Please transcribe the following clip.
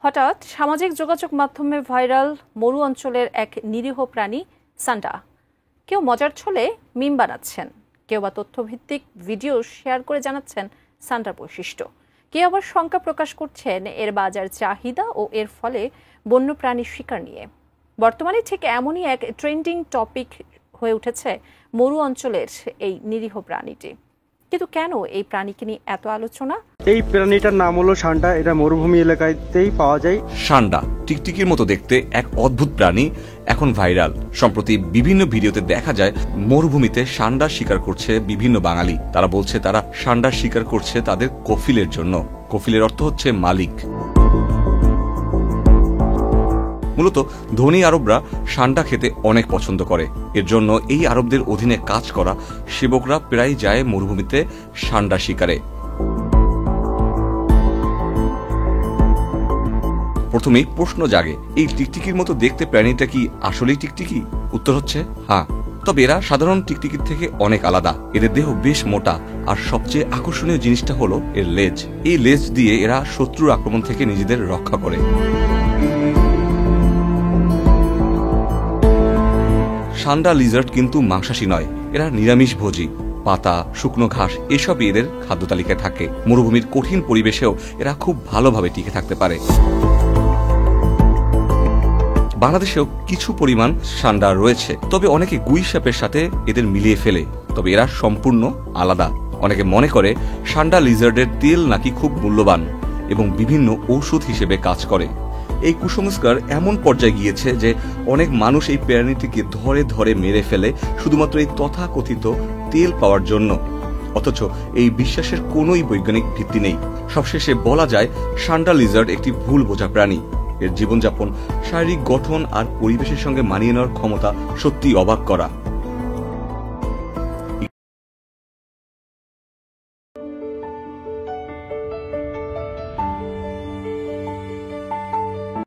হঠাৎ সামাজিক যোগাযোগ মাধ্যমে ভাইরাল মরু অঞ্চলের এক নিরীহ প্রাণী সান্ডা। কেউ মজার ছলে মিম বানাচ্ছেন, কেউ বা তথ্যভিত্তিক ভিডিও শেয়ার করে জানাচ্ছেন সান্ডার বৈশিষ্ট্য, কেউ আবার শঙ্কা প্রকাশ করছেন এর বাজার চাহিদা ও এর ফলে বন্যপ্রাণী শিকার নিয়ে। বর্তমানে ঠিক এমনই এক ট্রেন্ডিং টপিক হয়ে উঠেছে মরু অঞ্চলের এই নিরীহ প্রাণীটি। কিন্তু কেন এই প্রাণীকে নিয়ে এত আলোচনা? এই প্রাণীটার নাম হলো সান্ডা। এটা মরুভূমি এলাকাতেই পাওয়া যায়। সান্ডা টিকটিকির মতো দেখতে এক অদ্ভুত প্রাণী, এখন ভাইরাল। সম্প্রতি বিভিন্ন ভিডিওতে দেখা যায় মরুভূমিতে সান্ডা শিকার করছে বিভিন্ন বাঙালি। তারা বলছে তারা সান্ডা শিকার করছে তাদের কফিলের জন্য। কফিলের অর্থ হচ্ছে মালিক। মূলত ধনী আরবরা সান্ডা খেতে অনেক পছন্দ করে। এর জন্য এই আরবদের অধীনে কাজ করা সেবকরা প্রায় যায় মরুভূমিতে সান্ডা শিকারে। প্রথমেই প্রশ্ন জাগে, এই টিকটিকির মতো দেখতে প্রাণীটা কি আসলেই টিকটিকি? উত্তর হচ্ছে হ্যাঁ, তবে এরা সাধারণ টিকটিকির থেকে অনেক আলাদা। এদের দেহ বেশ মোটা, আর সবচেয়ে আকর্ষণীয় জিনিসটা হলো এর লেজ। এই লেজ দিয়ে এরা শত্রুর আক্রমণ থেকে নিজেদের রক্ষা করে। সান্ডা লিজার্ড কিন্তু মাংসাশী নয়, এরা নিরামিষভোজী। পাতা, শুকনো ঘাস এসবই এদের খাদ্য তালিকায় থাকে। মরুভূমির কঠিন পরিবেশেও এরা খুব ভালোভাবে টিকে থাকতে পারে। বাংলাদেশেও কিছু পরিমাণ সান্ডা রয়েছে, তবে অনেকে গুই সাপের সাথে এদের মিলিয়ে ফেলে। তবে এরা সম্পূর্ণ আলাদা। অনেকে মনে করে সান্ডা লিজার্ডের তেল নাকি খুব মূল্যবান এবং বিভিন্ন ঔষধ হিসেবে কাজ করে। এই কুসংস্কার এমন পর্যায়ে গিয়েছে যে অনেক মানুষ এই প্রাণীটিকে ধরে ধরে মেরে ফেলে শুধুমাত্র এই তথাকথিত তেল পাওয়ার জন্য। অথচ এই বিশ্বাসের কোনোই বৈজ্ঞানিক ভিত্তি নেই। সবশেষে বলা যায় সান্ডা লিজার্ড একটি ভুল বোঝা প্রাণী। এর জীবনযাপন, শারীরিক গঠন আর পরিবেশের সঙ্গে মানিয়ে নেওয়ার ক্ষমতা সত্যিই অবাক করা।